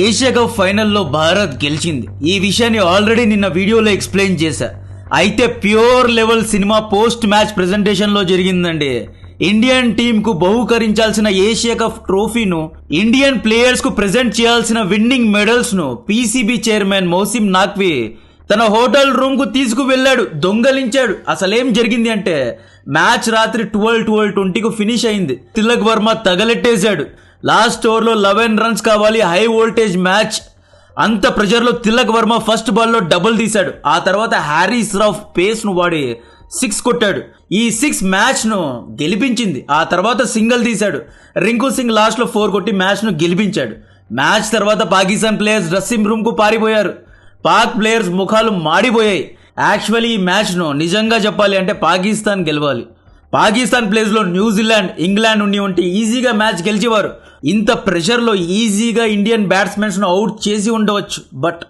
Asia cup ఫైనల్లో భారత్ గెలిచింది. ఈ విషయాన్ని ఆల్రెడీ నిన్న వీడియోలో ఎక్స్ప్లెయిన్ చేశా. అయితే pure level cinema post match ప్రెజెంటేషన్లో జరిగిందండి. ఇండియన్ టీంకు బహుకరించాల్సిన ఏషియా కప్ ట్రోఫీను, ఇండియన్ ప్లేయర్స్కు ప్రెజెంట్ చేయాల్సిన విన్నింగ్ మెడల్స్ను పీసీబీ చైర్మన్ మౌసిమ్ నాఖ్వీ తన హోటల్ రూమ్కు తీసుకువెళ్ళాడు, దొంగలించాడు. అసలేం జరిగింది అంటే మ్యాచ్ రాత్రి 12:20కు ఫినిష్ అయింది. తిలక్ వర్మ తగలెట్టేశాడు. లాస్ట్ ఓవర్లో 11 రన్స్ కావాలి, హై వోల్టేజ్ మ్యాచ్. అంత ప్రెషర్లో తిలక్ వర్మ ఫస్ట్ బాల్లో డబుల్ తీశాడు. ఆ తర్వాత హ్యారీస్ రాఫ్ పేస్ను వాడి 6 కొట్టాడు. ఈ 6 మ్యాచ్ను గెలిపించింది. ఆ తర్వాత సింగిల్ తీశాడు. రింకు సింగ్ లాస్ట్లో 4 కొట్టి మ్యాచ్ను గెలిపించాడు. మ్యాచ్ తర్వాత పాకిస్తాన్ ప్లేయర్స్ డ్రెస్సింగ్ రూమ్కు పారిపోయారు. పాక్ ప్లేయర్స్ ముఖాలు మాడిపోయాయి. యాక్చువల్లీ ఈ మ్యాచ్ను నిజంగా చెప్పాలి అంటే పాకిస్తాన్ గెలవాలి. పాకిస్తాన్ ప్లేస్లో న్యూజిలాండ్, ఇంగ్లాండ్ ఉంటే ఈజీగా మ్యాచ్ గెలిచేవారు. ఇంత ప్రెషర్లో ఈజీగా ఇండియన్ బ్యాట్స్మెన్స్ను అవుట్ చేసి ఉండవచ్చు. బట్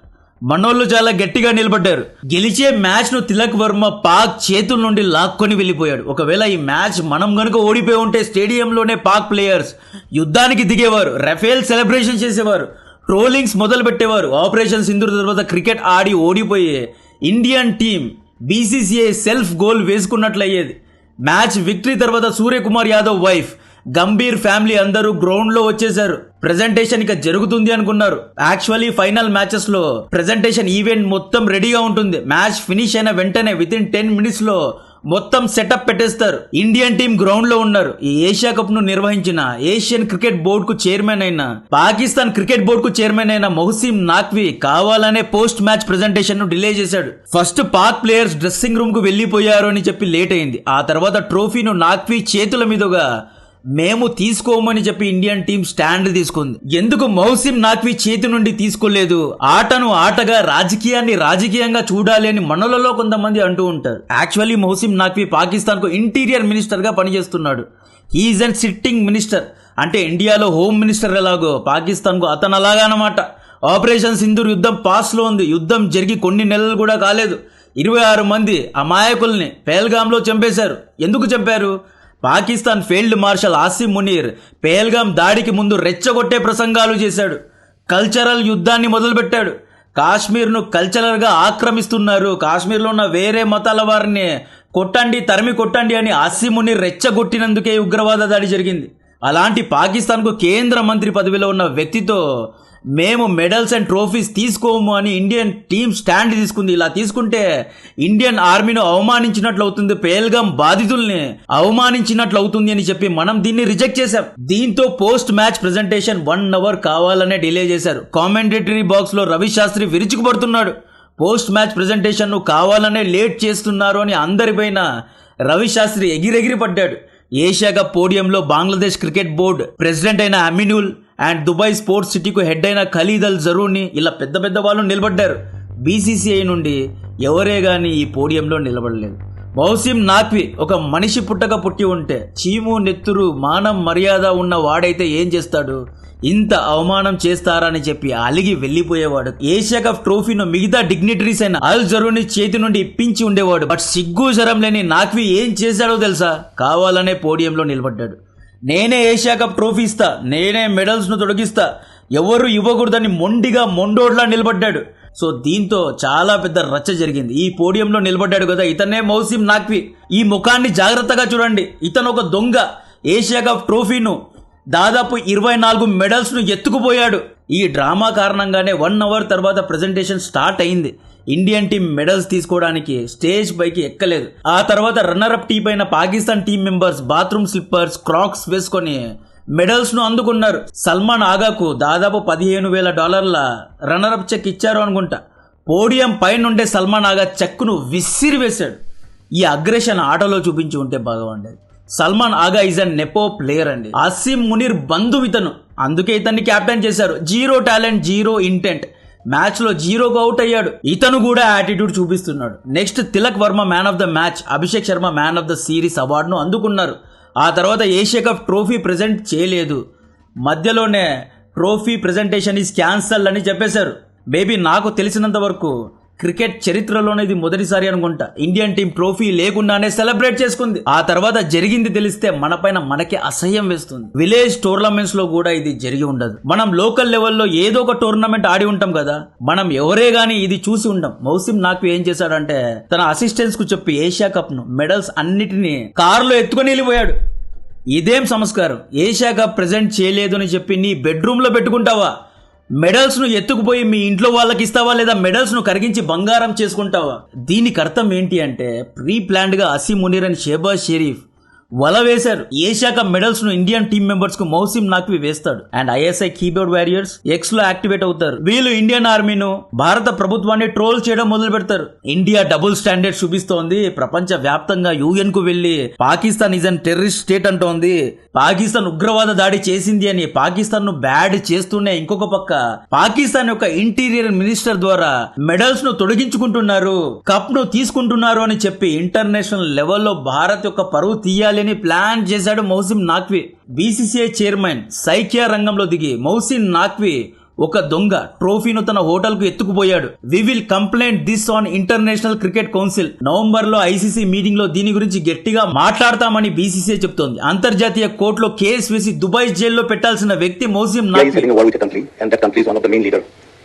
మనోళ్ళు చాలా గట్టిగా నిలబడ్డారు. గెలిచే మ్యాచ్ను తిలక్ వర్మ పాక్ చేతుల నుండి లాక్కొని వెళ్ళిపోయాడు. ఒకవేళ ఈ మ్యాచ్ మనం గనుక ఓడిపోయి ఉంటే స్టేడియంలోనే పాక్ ప్లేయర్స్ యుద్ధానికి దిగేవారు, రఫేల్ సెలబ్రేషన్ చేసేవారు, ట్రోలింగ్స్ మొదలు పెట్టేవారు. ఆపరేషన్ సింధూర్ తర్వాత క్రికెట్ ఆడి ఓడిపోయే Indian team BCCI self goal వేసుకున్నట్లయ్యేది. మ్యాచ్ విక్టరీ తర్వాత సూర్యకుమార్ యాదవ్ వైఫ్, గంభీర్ ఫ్యామిలీ అందరూ గ్రౌండ్ లో వచ్చేశారు. ప్రెజెంటేషన్ ఇక జరుగుతుంది అనుకున్నారు. యాక్చువల్లీ ఫైనల్ మ్యాచెస్ లో ప్రెజెంటేషన్ ఈవెంట్ మొత్తం రెడీగా ఉంటుంది. మ్యాచ్ ఫినిష్ అయిన వెంటనే వితిన్ 10 minutes లో మొత్తం సెటప్ పెట్టేస్తారు. ఇండియన్ టీం గ్రౌండ్ లో ఉన్నారు. ఈ ఏషియా కప్ ను నిర్వహించిన ఏషియన్ క్రికెట్ బోర్డు కు చైర్మన్ అయిన, పాకిస్తాన్ క్రికెట్ బోర్డు కు చైర్మన్ అయిన మౌసిమ్ నాఖ్వీ కావాలనే పోస్ట్ మ్యాచ్ ప్రెజెంటేషన్ ను డిలే చేశాడు. First Pak players dressing room కు వెళ్లిపోయారు అని చెప్పి లేట్ అయింది. ఆ తర్వాత ట్రోఫీను నాఖ్వీ చేతుల మీదుగా మేము తీసుకోమని చెప్పి ఇండియన్ టీం స్టాండ్ తీసుకుంది. ఎందుకు మౌసిమ్ నాఖ్వీ చేతి నుండి తీసుకోలేదు? ఆటను ఆటగా, రాజకీయాన్ని రాజకీయంగా చూడాలి అని మనలలో కొంతమంది అంటూ ఉంటారు. యాక్చువల్లీ మౌసిమ్ నాఖ్వీ పాకిస్తాన్ కు ఇంటీరియర్ మినిస్టర్ గా పనిచేస్తున్నాడు. He is and sitting minister. అంటే ఇండియాలో హోమ్ మినిస్టర్ ఎలాగో పాకిస్తాన్ కు అతను అలాగా అన్నమాట. ఆపరేషన్ సింధూర్ యుద్ధం పాస్ లో ఉంది. యుద్ధం జరిగి కొన్ని నెలలు కూడా కాలేదు. 26 మంది అమాయకుల్ని పెహల్గాంలో చంపేశారు. ఎందుకు చంపారు? పాకిస్తాన్ ఫీల్డ్ మార్షల్ ఆసిమ్ మునీర్ పెహల్గాం దాడికి ముందు రెచ్చగొట్టే ప్రసంగాలు చేశాడు. కల్చరల్ యుద్ధాన్ని మొదలుపెట్టాడు. కాశ్మీర్ను కల్చరల్గా ఆక్రమిస్తున్నారు, కాశ్మీర్లో ఉన్న వేరే మతాల వారిని కొట్టండి, తరిమి కొట్టండి అని ఆసిమ్ మునీర్ రెచ్చగొట్టినందుకే ఉగ్రవాద దాడి జరిగింది. అలాంటి పాకిస్తాన్కు కేంద్ర మంత్రి పదవిలో ఉన్న వ్యక్తితో మేము మెడల్స్ అండ్ ట్రోఫీస్ తీసుకోము అని ఇండియన్ టీం స్టాండ్ తీసుకుంది. ఇలా తీసుకుంటే ఇండియన్ ఆర్మీని అవమానించినట్లు అవుతుంది, పెహల్గాం బాధితుల్ని అవమానించినట్లు అవుతుంది అని చెప్పి మనం దీన్ని రిజెక్ట్ చేశాం. దీంతో పోస్ట్ మ్యాచ్ ప్రెజెంటేషన్ 1 hour కావాలనే డిలే చేశారు. కామెంటేటరీ బాక్స్ లో రవి శాస్త్రి విరుచుకుపడుతున్నాడు. పోస్ట్ మ్యాచ్ ప్రెజెంటేషన్ ను కావాలనే లేట్ చేస్తున్నారు అని అందరిపైన రవి శాస్త్రి ఎగిరెగిరి పడ్డాడు. ఏషియా కప్ పోడియంలో బంగ్లాదేశ్ క్రికెట్ బోర్డు ప్రెసిడెంట్ అయిన అమినుల్ అండ్ దుబాయ్ స్పోర్ట్స్ సిటీకు హెడ్ అయిన ఖలీద్ అల్ జరూని ఇలా పెద్ద పెద్ద వాళ్ళు నిలబడ్డారు. బీసీసీఐ నుండి ఎవరే గాని ఈ పోడియంలో నిలబడలేదు. మౌసిమ్ నాఖ్వీ ఒక మనిషి పుట్టక పుట్టి ఉంటే, చీము నెత్తురు మానం మర్యాద ఉన్న వాడైతే ఏం చేస్తాడు? ఇంత అవమానం చేస్తారని చెప్పి అలిగి వెళ్లిపోయేవాడు. ఏషియా కప్ ట్రోఫీను మిగతా డిగ్నిటరీస్ అయిన అల్ జరూని చేతి నుండి ఇప్పించి ఉండేవాడు. బట్ సిగ్గు శరం లేని నాఖ్వీ ఏం చేశాడో తెలుసా? కావాలనే పోడియంలో నిలబడ్డాడు. నేనే ఏషియా కప్ ట్రోఫీ ఇస్తా, నేనే మెడల్స్ ను తొలగిస్తా, ఎవరు ఇవ్వకూడదని మొండిగా మొండోడ్లా నిలబడ్డాడు. సో దీంతో చాలా పెద్ద రచ్చ జరిగింది. ఈ పోడియంలో నిలబడ్డాడు కదా, ఇతనే మౌసిమ్ నాఖ్వీ. ఈ ముఖాన్ని జాగ్రత్తగా చూడండి. ఇతను ఒక దొంగ. ఏషియా కప్ ట్రోఫీను దాదాపు 24 మెడల్స్ ను ఎత్తుకుపోయాడు. ఈ డ్రామా కారణంగానే 1 hour తర్వాత ప్రెజెంటేషన్ స్టార్ట్ అయింది. ఇండియన్ టీం మెడల్స్ తీసుకోవడానికి స్టేజ్ పైకి ఎక్కలేదు. ఆ తర్వాత రన్నరప్ టీం అయిన Pakistan team members bathroom slippers, Crocs వేసుకొని మెడల్స్ ను అందుకున్నారు. సల్మాన్ ఆగాకు దాదాపు $15,000 రన్నరప్ చెక్ ఇచ్చారు అనుకుంటా. పోడియం పైనుండే సల్మాన్ ఆగా చెక్కును విసిరివేశాడు. ఈ అగ్రెషన్ ఆటలో చూపించి ఉంటే బాగా ఉండేది. సల్మాన్ ఆగా ఈజ్ అ నెపో ప్లేయర్ అండి. ఆసిమ్ మునీర్ బంధువు ఇతను, అందుకే ఇతన్ని క్యాప్టెన్ చేశారు. 0 టాలెంట్ 0 ఇంటెంట్. మ్యాచ్ లో 0కు అవుట్ అయ్యాడు. ఇతను కూడా యాటిట్యూడ్ చూపిస్తున్నాడు. Next Tilak Varma man of the match, Abhishek Sharma man of the series అవార్డును అందుకున్నారు. ఆ తర్వాత ఏషియా కప్ ట్రోఫీ ప్రెజెంట్ చేయలేదు. మధ్యలోనే ట్రోఫీ ప్రెజెంటేషన్ ఈజ్ క్యాన్సల్ అని చెప్పేశారు. బేబీ నాకు తెలిసినంత వరకు క్రికెట్ చరిత్రలోనే ఇది మొదటిసారి అనుకుంటా ఇండియన్ టీం ట్రోఫీ లేకుండానే సెలబ్రేట్ చేసుకుంది. ఆ తర్వాత జరిగింది తెలిస్తే మనపైన మనకే అసహ్యం వేస్తుంది. విలేజ్ టోర్నమెంట్స్ లో కూడా ఇది జరిగి ఉండదు. మనం లోకల్ లెవెల్లో ఏదో ఒక టోర్నమెంట్ ఆడి ఉంటాం కదా, మనం ఎవరే గానీ ఇది చూసి ఉండం. మౌసిమ్ నాక్వి ఏం చేశాడంటే తన అసిస్టెంట్స్ కు చెప్పి ఏషియా కప్ ను మెడల్స్ అన్నిటినీ కారులో ఎత్తుకొని వెళ్ళిపోయాడు. ఇదేం సంస్కారం? ఏషియా కప్ ప్రెజెంట్ చేయలేదు అని చెప్పి నీ బెడ్రూమ్ లో పెట్టుకుంటావా? మెడల్స్ ను ఎత్తుకుపోయి మీ ఇంట్లో వాళ్ళకి ఇస్తావా, లేదా మెడల్స్ ను కరిగించి బంగారం చేసుకుంటావా? దీనికి అర్థం ఏంటి అంటే ప్రీ ప్లాన్డ్ గా అసీం మునీర్ అండ్ షెహబాజ్ షరీఫ్ వల వేశారు. ఏషియా కప్ మెడల్స్ ను ఇండియన్ టీం మెంబర్స్ కు మౌసిమ్ నాక్వి వేస్తాడు and ISI keyboard warriors X లో యాక్టివేట్ అవుతారు. వీళ్ళు ఇండియన్ ఆర్మీను భారత ప్రభుత్వాన్ని ట్రోల్ చేయడం మొదలు పెడతారు. ఇండియా డబుల్ స్టాండర్డ్ చూపిస్తోంది. ప్రపంచ వ్యాప్తంగా యుఎన్ కు వెళ్లి Pakistan is an terrorist state అంటోంది. పాకిస్తాన్ ఉగ్రవాద దాడి చేసింది అని పాకిస్తాన్ ను బ్యాడ్ చేస్తూనే ఇంకొక పక్క పాకిస్తాన్ యొక్క ఇంటీరియర్ మినిస్టర్ ద్వారా మెడల్స్ ను తొలగించుకుంటున్నారు, కప్ ను తీసుకుంటున్నారు అని చెప్పి ఇంటర్నేషనల్ లెవెల్లో భారత్ యొక్క పరువు తీయాలి అని ప్లాన్ చేశాడు మౌసిమ్ నాక్వి. బీసీసీఐ చైర్మన్ సైకియా రంగంలో దిగి మౌసిమ్ నాక్వి ఒక దొంగ ట్రోఫీను తన హోటల్ కు ఎత్తుకుపోయాడు. We will complaint this on International Cricket Council. November లో ఐసీసీ మీటింగ్ లో దీని గురించి గట్టిగా మాట్లాడతామని బీసీసీఐ చెప్తోంది. అంతర్జాతీయ కోర్టులో కేసు వేసి దుబాయ్ జైల్లో పెట్టాల్సిన వ్యక్తి మౌసిమ్ నాక్వి.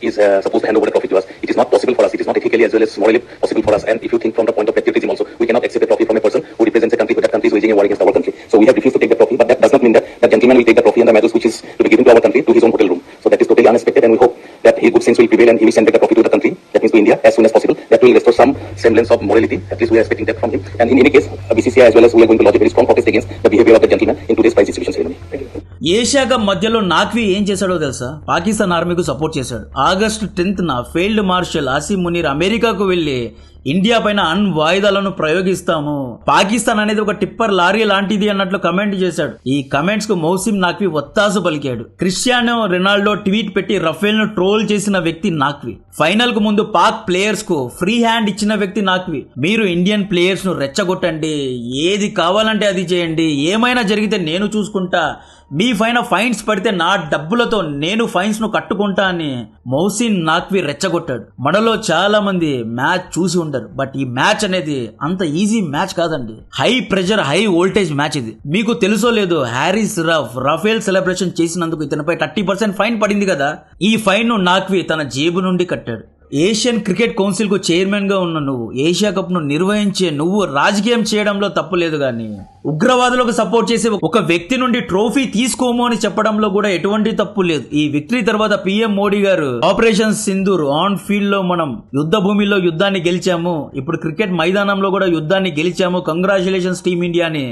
is supposed to hand over the trophy to us. It is not possible for us. It is not ethically as well as morally possible for us. And if you think from the point of patriotism also, we cannot accept a trophy from a person who represents a country, but that country is waging a war against our country. So we have refused to take the trophy, but that does not mean that that gentleman will take the trophy and the medals which is to be given to our country to his own hotel room. So that is totally unexpected, and we hope that his good sense will prevail and he will send back the trophy to the country, that means to India, as soon as possible. That will restore some semblance of morality. At least we are expecting that from him. And in any case, BCCI as well as we are going to lodge a very strong protest against the behavior of the gentleman in today's prize distribution ceremony. Thank you. Asia cup మధ్యలో నాక్వి ఏం చేశాడో తెలుసా? Pakistan ఆర్మీకు support చేశాడు. August 10th field marshal Asim Munir అమెరికాకు వెళ్లి India పైన వాయిదాలను ప్రయోగిస్తాము, పాకిస్తాన్ అనేది ఒక టిప్పర్ లారీ లాంటిది అన్నట్లు కమెంట్ చేశాడు. ఈ కమెంట్స్ కు మౌసిమ్ నాక్వి ఒత్తాసు పలికాడు. క్రిస్టియానో రొనాల్డో ట్వీట్ పెట్టి రఫేల్ ను ట్రోల్ చేసిన వ్యక్తి నాక్వి. ఫైనల్ కు ముందు పాక్ ప్లేయర్స్ కు ఫ్రీ హ్యాండ్ ఇచ్చిన వ్యక్తి నాక్వి. మీరు ఇండియన్ ప్లేయర్స్ ను రెచ్చగొట్టండి, ఏది కావాలంటే అది చేయండి, ఏమైనా జరిగితే నేను చూసుకుంటా, మీ పైన ఫైన్స్ పడితే నా డబ్బులతో నేను ఫైన్స్ ను కట్టుకుంటా అని మౌసిమ్ నాక్వి రెచ్చగొట్టాడు. మనలో చాలా మంది మ్యాచ్ చూసి ఉండరు, బట్ ఈ మ్యాచ్ అనేది అంత ఈజీ మ్యాచ్ కాదండి. High pressure high voltage match ఇది. మీకు తెలుసో లేదో హారిస్ రఫేల్ సెలబ్రేషన్ చేసినందుకు ఇతనిపై 30% ఫైన్ పడింది కదా. ఈ ఫైన్ ను నాక్వి తన జేబు నుండి కట్టాడు. ఏషియన్ క్రికెట్ కౌన్సిల్ కు చైర్మన్ గా ఉన్న నువ్వు, ఏషియా కప్ ను నిర్వహించే నువ్వు రాజకీయం చేయడంలో తప్పు లేదు, గానీ ఉగ్రవాదులకు సపోర్ట్ చేసే ఒక వ్యక్తి నుండి ట్రోఫీ తీసుకోము అని చెప్పడంలో కూడా ఎటువంటి తప్పు లేదు. ఈ విక్టరీ తర్వాత పీఎం మోడీ గారు ఆపరేషన్ సింధూర్ ఆన్ ఫీల్డ్ లో మనం యుద్ధ భూమిలో యుద్ధాన్ని గెలిచాము, ఇప్పుడు క్రికెట్ మైదానంలో కూడా యుద్ధాన్ని గెలిచాము, కంగ్రాచులేషన్స్ టీమ్ ఇండియా అని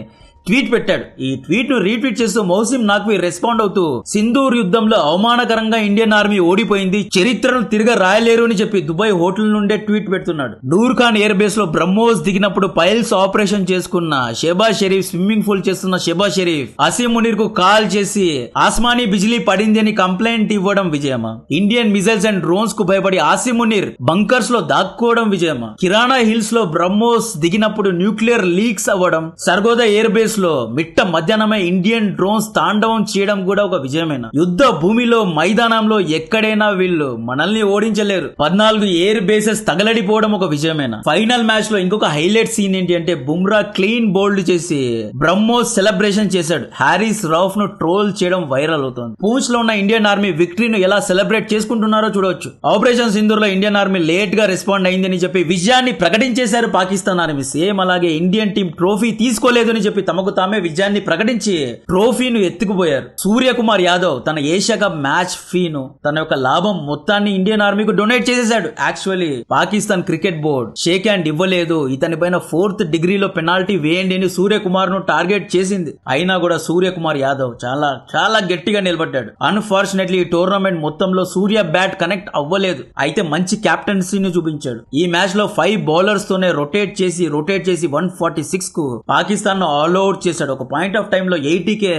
ట్వీట్ పెట్టాడు. ఈ ట్వీట్ ను రీట్వీట్ చేస్తూ మౌసిమ్ నాక్వి రెస్పాండ్ అవుతూ సింధూర్ యుద్ధంలో అవమానకరంగా ఇండియన్ ఆర్మీ ఓడిపోయింది, చరిత్రను తిరిగి రాయలేరు అని చెప్పి దుబాయ్ హోటల్ నుండే ట్వీట్ పెడుతున్నాడు. నూర్ ఖాన్ ఎయిర్ బేస్ లో బ్రహ్మోస్ దిగినప్పుడు పైల్స్ ఆపరేషన్ చేసుకున్న షెహబాజ్ షరీఫ్, స్విమ్మింగ్ పూల్ చేస్తున్న షెహబాజ్ షరీఫ్ అసీం మునీర్ కు కాల్ చేసి ఆస్మానీ బిజిలీ పడింది అని కంప్లైంట్ ఇవ్వడం విజయమా? ఇండియన్ మిసైల్స్ అండ్ డ్రోన్స్ కు భయపడి అసీం మునీర్ బంకర్స్ లో దాక్కోవడం విజయమా? కిరాణా హిల్స్ లో బ్రహ్మోస్ దిగినప్పుడు న్యూక్లియర్ లీక్స్ అవ్వడం, సర్గోదా ఎయిర్ బేస్ లో మిట్ట మధ్యాహ్నమే ఇండియన్ డ్రోన్స్ తాండవం చేయడం కూడా ఒక విజయమేనా? యుద్ధ భూమిలో మైదానంలో ఎక్కడైనా వీళ్ళు మనల్ని ఓడించలేరు. 14 ఎయిర్ బేసెస్ తగలడిపోవడం ఒక విజయమేనా? ఫైనల్ మ్యాచ్ లో ఇంకొక హైలైట్ సీన్ ఏంటి అంటే బుమ్రా క్లీన్ బౌల్డ్ చేసి బ్రహ్మోస్ సెలబ్రేషన్ చేశాడు. హారిస్ రౌఫ్ ను ట్రోల్ చేయడం వైరల్ అవుతోంది. పూంచ్ లో ఉన్న ఇండియన్ ఆర్మీ విక్టరీని ఎలా సెలబ్రేట్ చేసుకుంటున్నారో చూడవచ్చు. ఆపరేషన్ సింధూర్ లో ఇండియన్ ఆర్మీ లేట్ గా రెస్పాండ్ అయిందని చెప్పి విజయాన్ని ప్రకటించేశారు పాకిస్తాన్ ఆర్మీ. సేమ్ అలాగే ఇండియన్ టీం ట్రోఫీ తీసుకోలేదని చెప్పి తమకు తామే విజయాన్ని ప్రకటించి ట్రోఫీను ఎత్తుకుపోయారు. సూర్యకుమార్ యాదవ్ తన ఏషియా కప్ మ్యాచ్ ఫీను తన యొక్క లాభం మొత్తాన్ని ఇండియన్ ఆర్మీకి డొనేట్ చేసేశాడు. Actually Pakistan cricket board shake hand ఇవ్వలేదు, ఇతని పైన 4th డిగ్రీలో పెనాల్టీ వేయండి అని సూర్యకుమార్ ను టార్గెట్ చేసింది. అయినా కూడా సూర్యకుమార్ యాదవ్ చాలా చాలా గట్టిగా నిలబడ్డాడు. అన్ఫార్చునేట్లీ ఈ టోర్నమెంట్ మొత్తంలో సూర్య బ్యాట్ కనెక్ట్ అవ్వలేదు, అయితే మంచి క్యాప్టెన్సీని చూపించాడు. ఈ మ్యాచ్ లో 5 బౌలర్స్ తోనే రొటేట్ చేసి 146 కు పాకిస్తాన్ ను ఆల్అౌట్ చేశాడు. ఒక పాయింట్ ఆఫ్ టైమ్ లో 80కే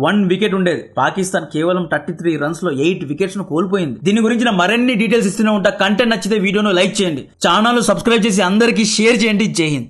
1 వికెట్ ఉండేది. పాకిస్తాన్ కేవలం 33 రన్స్ లో 8 వికెట్స్ ను కోల్పోయింది. దీని గురించి మరిన్ని డీటెయిల్స్ ఇస్తూనే ఉంటా. కంటెంట్ నచ్చితే వీడియోను లైక్ చేయండి, ఛానల్ సబ్స్క్రైబ్ చేసి అందరికీ షేర్ చేయండి. జై హింద్.